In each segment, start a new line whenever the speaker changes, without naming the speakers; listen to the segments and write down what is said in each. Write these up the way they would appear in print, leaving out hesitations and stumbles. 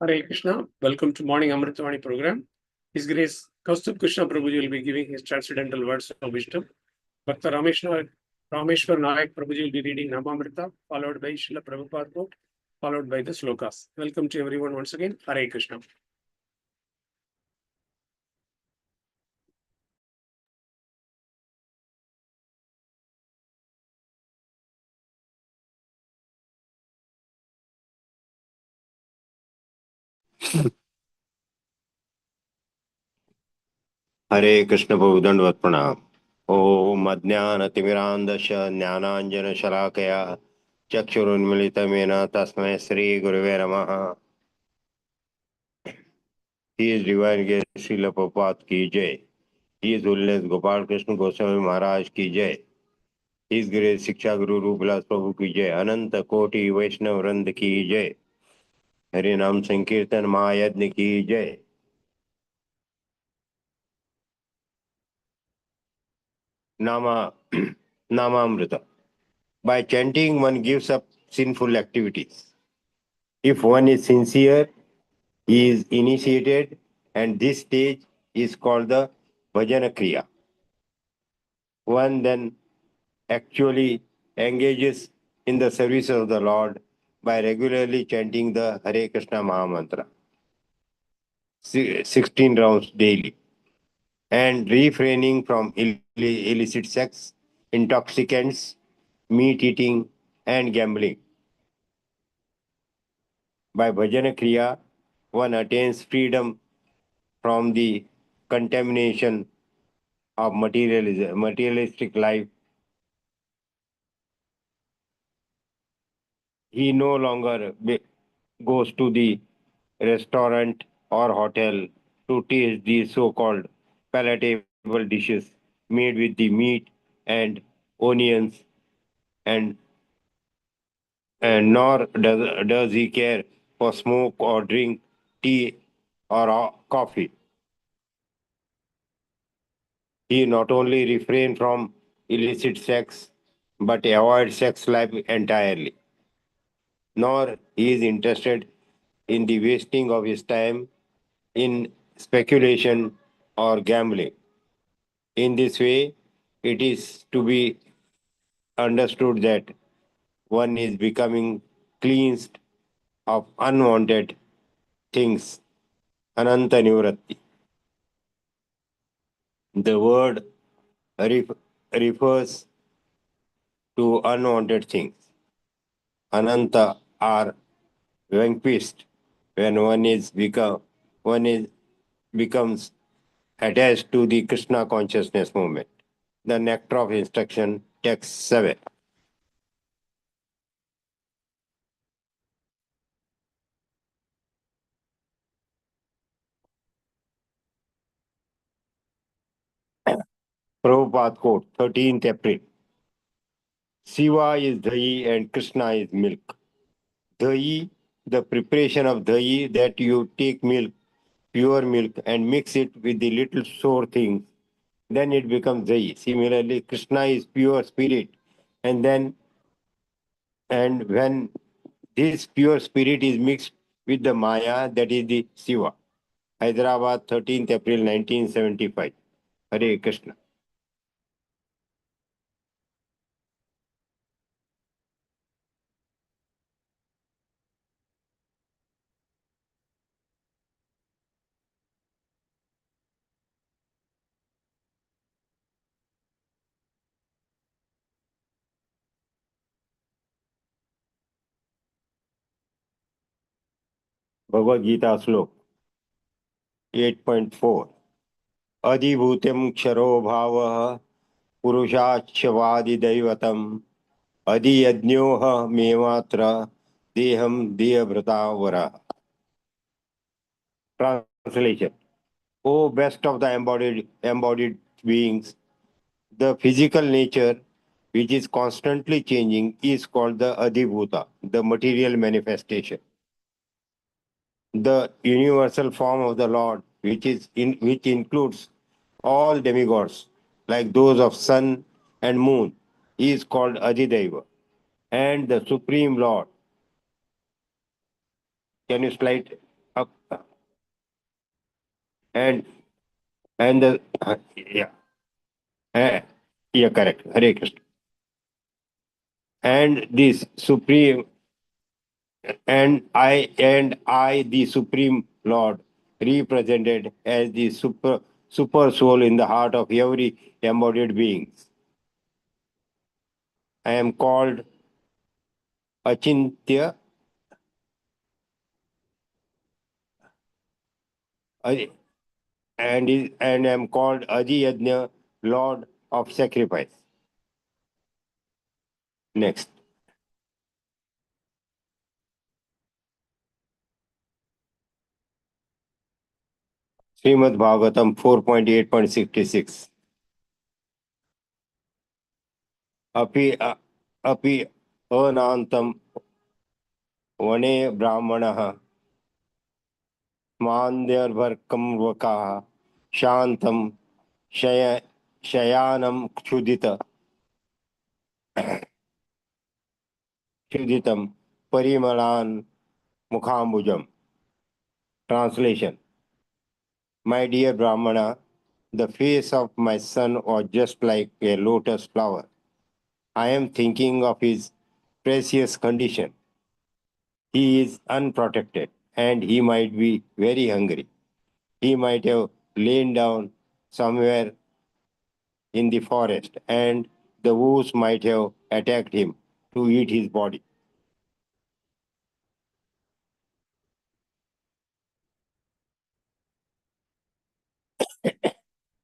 Hare Krishna. Welcome to Morning Amrut Vani program. His Grace Kaustubha Krishna Prabhuji will be giving his transcendental words of wisdom. Bhakta Rameshwar Nayak Prabhuji will be reading Namamrita, followed by Srila Prabhupada quote, followed by the slokas. Welcome to everyone once again. Hare Krishna.
हरे कृष्ण प्रभु दंडवत प्रणाम। ओम अज्ञानतिमिरान्धस्य ज्ञानाञ्जनशलाकया चक्षुरुन्मिलितमेन तस्मै श्रीगुरवे नमः। He is divine guest Srila Prabhupada की जय। He is holiness Gopal Krishna Goswami Maharaj की जय। He is grace शिक्षा गुरु रूपलास प्रभु की जय। अनंत कोटि वैष्णव वृंद की जय। हरि नाम संकीर्तन महायज्ञ की जय। नामा नामामृत। By chanting, one gives up sinful activities. If one is sincere, he is initiated, and this stage is called the Bhajana Kriya. One then actually engages in the service of the Lord by regularly chanting the Hare Krishna Maha Mantra 16 rounds daily and refraining from illicit sex, intoxicants, meat eating, and gambling. By Bhajana Kriya, one attains freedom from the contamination of materialistic life. He no longer goes to the restaurant or hotel to taste the so-called palatable dishes made with the meat and onions, and nor does he care for smoke or drink tea or coffee. He not only refrain from illicit sex but avoid sex life entirely. Nor he is interested in the wasting of his time in speculation or gambling. In this way, it is to be understood that one is becoming cleansed of unwanted things, ananta nivratti. The word refers to unwanted things. Ananta are vanquished when one is becomes attached to the Krishna consciousness movement. The nectar of instruction, text 7. Prabhupada quote, 13th April. Shiva is dahi and Krishna is milk. Dahi, the preparation of dahi, that you take milk, pure milk, and mix it with the little sour things, then it becomes dahi. Similarly, Krishna is pure spirit, and when this pure spirit is mixed with the Maya, that is the Shiva. Hyderabad, 13th April 1975. Hare Krishna. Bhagavad Gita Slok 8.4. Adhibhutam ksharo bhavah purushachvadiदैवतम् adhiyajñoha mematra deham dehabhratavara. Translation. O best of the embodied beings, the physical nature, which is constantly changing, is called the Adhibhuta, the material manifestation. The universal form of the Lord, which includes all demigods, like those of sun and moon, is called Adhidaiva. And the Supreme Lord. Can you slide and the yeah, yeah, correct. Hare Krishna. And this supreme and I, the Supreme Lord, represented as the super soul in the heart of every embodied being. I am called Achintya, Adi- and am called Adi Yajna, Lord of Sacrifice. Next, Srimad Bhagavatam 4.8.66. Api api anantam vane brahmanah स्मान्द्यर्भर्कं शांतं शय शयानं क्षुदितं परिमलान मुखाम्बुजम. Translation: My dear Brahmana, the face of my son was just like a lotus flower. I am thinking of his precious condition. He is unprotected and he might be very hungry. He might have lain down somewhere in the forest, and the wolves might have attacked him to eat his body.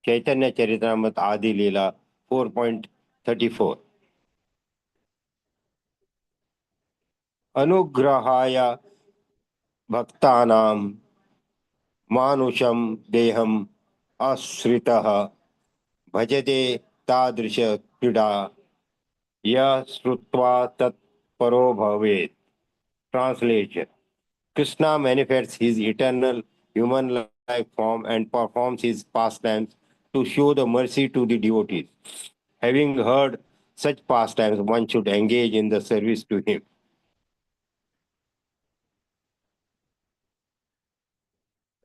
Chaitanya Charitamrita Adi Leela 4.34. Anugrahaya bhaktanam manusham deham asritah bhajate tadrisha krida ya srutva tat paro bhavet. Translation: Krishna manifests his eternal human-like form and performs his pastimes to show the mercy to the devotees. Having heard such pastimes, one should engage in the service to him.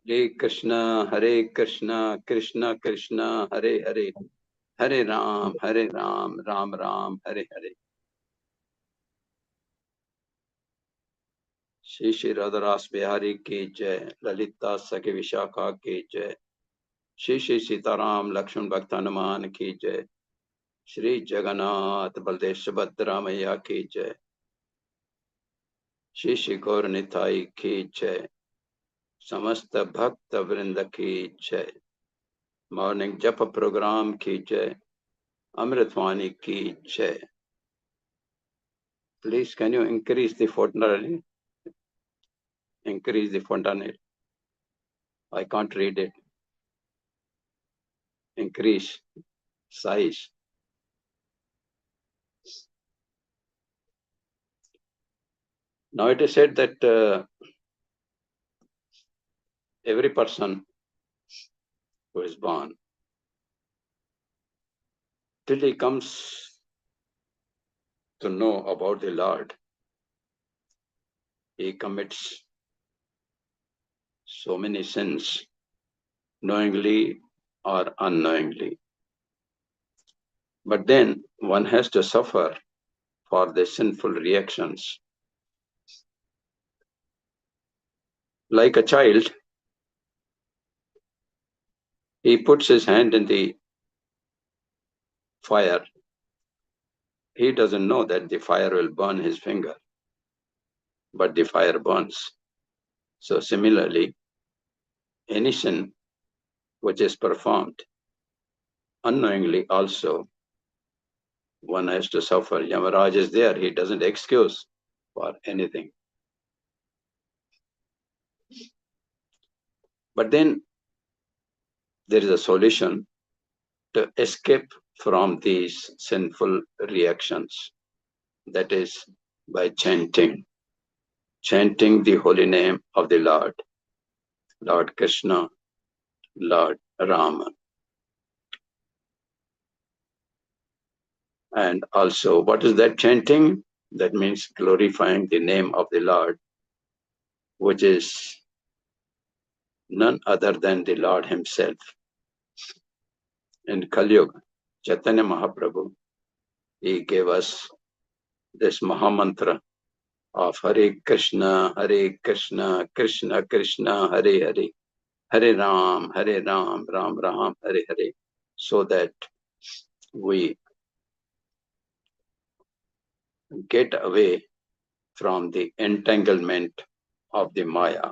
Hare Krishna, Krishna Krishna, Hare Hare, Hare Ram, Ram Ram, Hare Hare. Shri Shri Radharas Bihari ki jai, Lalita Sakhi Vishakha ki jai, Shri Shri Sitaram Lakshman Bhaktanuman ki jai, Shri Jagannath Baldev Subhadra Maya ki jai, Shri Shri Gaur Nitai ki jai, Samasta Bhakta Vrinda ki jai, Morning Japa Program ki jai, Amrut Vani ki jai. Please, can you increase the fontanel? Increase the fontanel. I can't read it. Increase size. Now it is said that every person who is born, till he comes to know about the Lord, he commits so many sins, knowingly or unknowingly. But then one has to suffer for the sinful reactions. Like a child, he puts his hand in the fire. He doesn't know that the fire will burn his finger, but the fire burns. So similarly, any sin which is performed unknowingly also, one has to suffer. Yamaraj is there, he doesn't excuse for anything. But then there is a solution to escape from these sinful reactions. That is by chanting the holy name of the Lord, Lord Krishna, Lord Rama. And also, what is that chanting? That means glorifying the name of the Lord, which is none other than the Lord himself. In Kali Yuga, Chaitanya Mahaprabhu, he gave us this Mahamantra of Hare Krishna, Krishna Krishna, Hare Hare, Hare Ram, Ram Ram, Hare Hare, so that we get away from the entanglement of the Maya.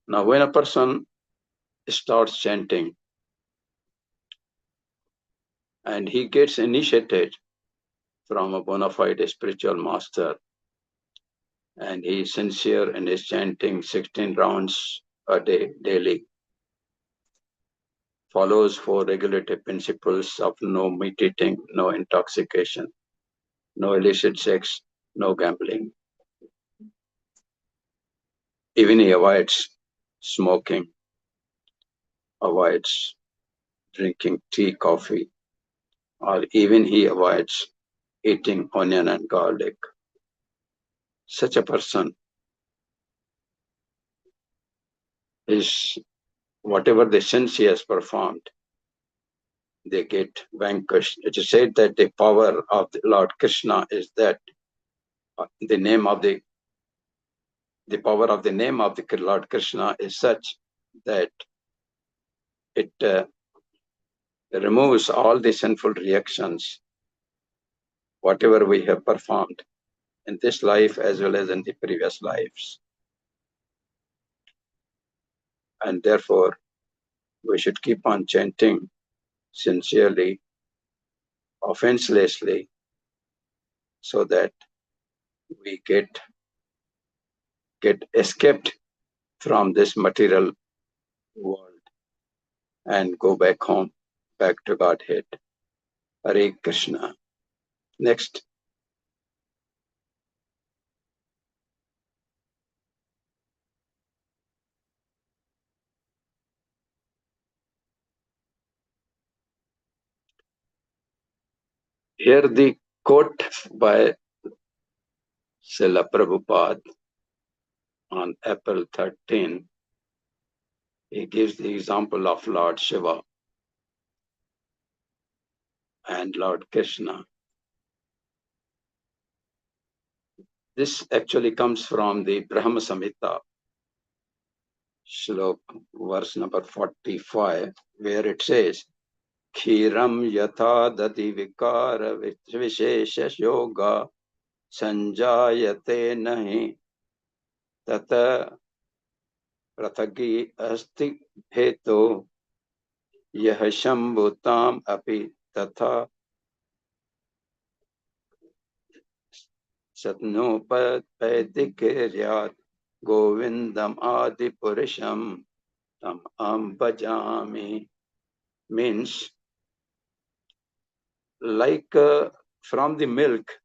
Now, when a person starts chanting and he gets initiated from a bona fide spiritual master, and he is sincere in his chanting 16 rounds a day, daily, follows 4 regulative principles of no meat eating, no intoxication, no illicit sex, no gambling. Even he avoids smoking, avoids drinking tea, coffee, or even he avoids eating onion and garlic. Such a person is, whatever the sins he has performed, they get vanquished. It is said that the power of the Lord Krishna is that the name of the power of the name of the Lord Krishna is such that it removes all the sinful reactions, whatever we have performed in this life as well as in the previous lives. And therefore, we should keep on chanting sincerely, offenselessly, so that we get escaped from this material world and go back home, back to Godhead. Hare Krishna. Next. Here the quote by Srila Prabhupada on April 13, he gives the example of Lord Shiva and Lord Krishna. This actually comes from the Brahma Samhita, Shlok, verse number 45, where it says, Khiram yatha dati vikara vishesha yoga sanjayate nahi tata prathagi asti heto yah shambhutam api tatha satnopatpaitikiriyat govindam adi purisham tam ambajami. Means, like from the milk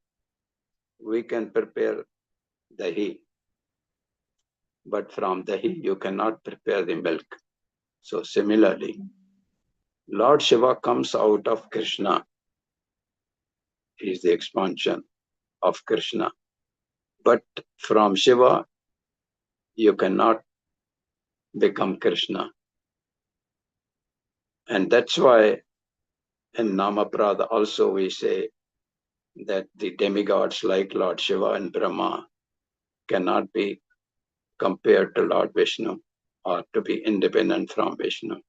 we can prepare dahi, but from dahi you cannot prepare the milk. So similarly, Lord Shiva comes out of Krishna. He is the expansion of Krishna. But from Shiva, you cannot become Krishna. And that's why in Namaprada also we say that the demigods like Lord Shiva and Brahma cannot be compared to Lord Vishnu or to be independent from Vishnu.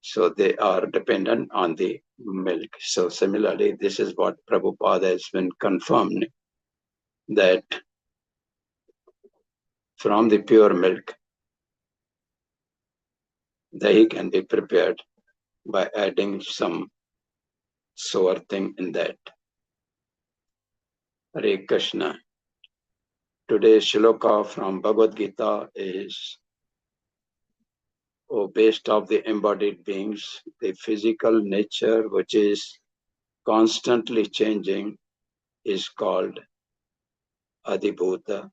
So they are dependent on the milk. So similarly, this is what Prabhupada has been confirmed, that from the pure milk, dahi can be prepared by adding some sour thing in that. Hare Krishna. Today's shloka from Bhagavad Gita is based of the embodied beings, the physical nature which is constantly changing is called Adibhuta,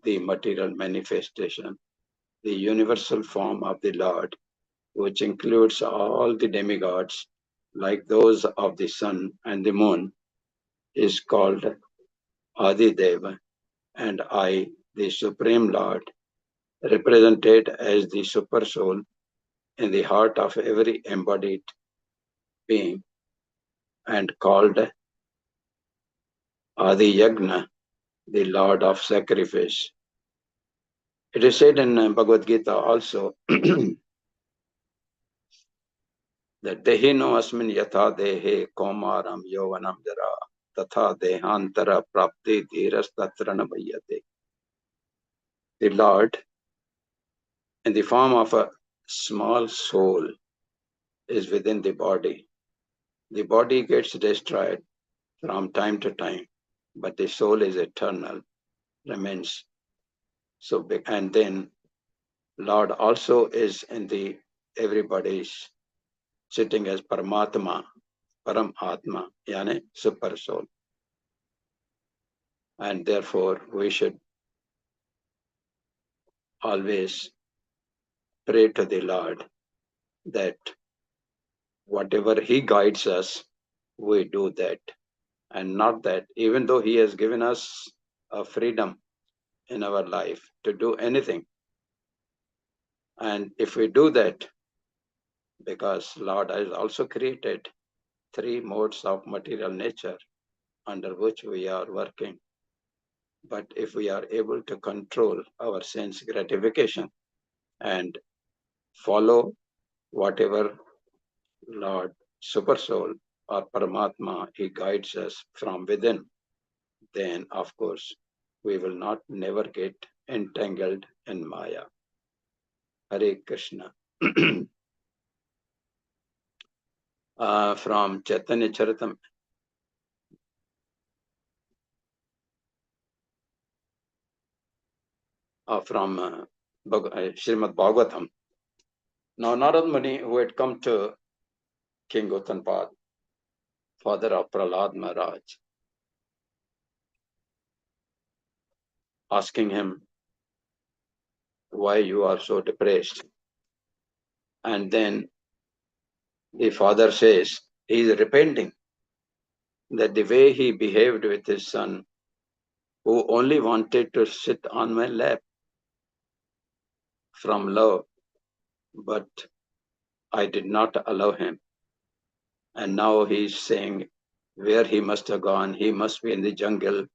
the material manifestation, the universal form of the Lord, which includes all the demigods, like those of the sun and the moon, is called Adideva, and I, the Supreme Lord, represented as the super soul in the heart of every embodied being and called Adi Yagna, the Lord of Sacrifice. It is said in Bhagavad Gita also that Dehino asmin yatha dehe komaram yovanam jara tatha dehantara prapti dhiras tatrana bhayyate. The Lord, in the form of a small soul, is within the body. The body gets destroyed from time to time, but the soul is eternal, remains. So, and then Lord also is in the everybody's sitting as Paramatma, Param Atma, yani super soul. And therefore we should always pray to the Lord that whatever He guides us, we do that. And not that, even though He has given us a freedom in our life to do anything. And if we do that, because Lord has also created 3 modes of material nature under which we are working. But if we are able to control our sense gratification and follow whatever Lord, Super Soul, or Paramatma, He guides us from within, then of course we will not never get entangled in Maya. Hare Krishna. From Chaitanya Charitam, from Srimad Bhagavatam. Now Narad Muni, who had come to King Uttanpad, father of Prahlad Maharaj, asking him why you are so depressed. And then the father says he is repenting that the way he behaved with his son, who only wanted to sit on my lap from love, but I did not allow him. And now he's saying where he must have gone, he must be in the jungle,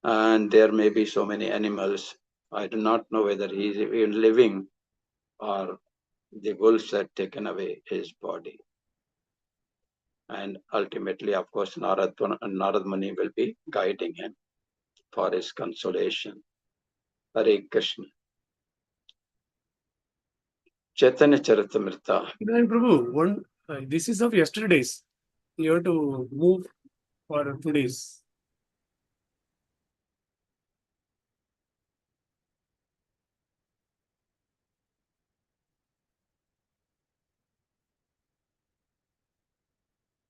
and there may be so many animals. I do not know whether he is even living or the wolves had taken away his body. And ultimately, of course, Narad Muni will be guiding him for his consolation. Hare Krishna. Chaitanya Charitamrita.
Prabhu, this is of yesterday's. You have to move for today's.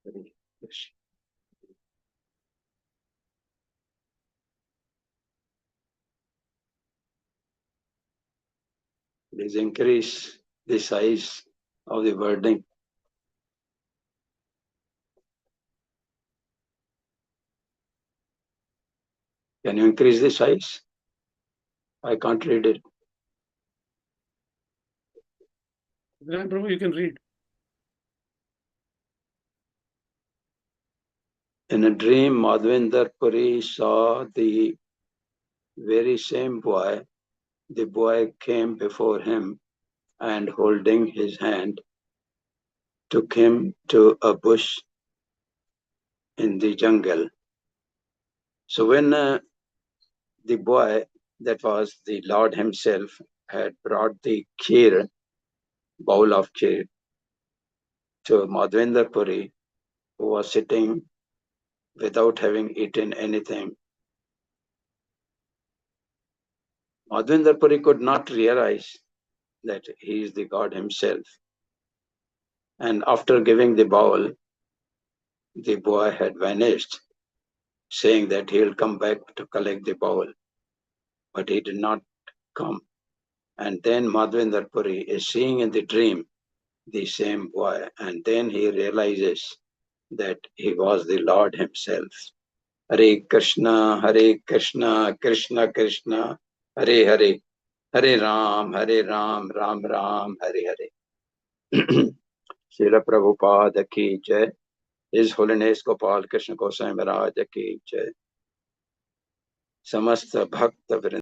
Hare Krishna. Please increase the size of the wording. Can you increase the size? I can't read it.
Prabhu, you can read.
In a dream, Madhvendra Puri saw the very same boy. The boy came before him and holding his hand, took him to a bush in the jungle. So when the boy, that was the Lord himself, had brought the kheer, bowl of kheer, to Madhvendra Puri, who was sitting without having eaten anything, Madhvendra Puri could not realize that he is the God himself. And after giving the bowl, the boy had vanished, saying that he will come back to collect the bowl. But he did not come. And then Madhvendra Puri is seeing in the dream the same boy. And then he realizes that he was the Lord himself. Hare Krishna, Krishna Krishna, Hare Hare, Hare Ram, Ram Ram, Hare Hare. Srila Prabhupada ki jai. His Holiness Gopal Krishna Goswami Maharaj ki jai. समस्त भक्त वृंद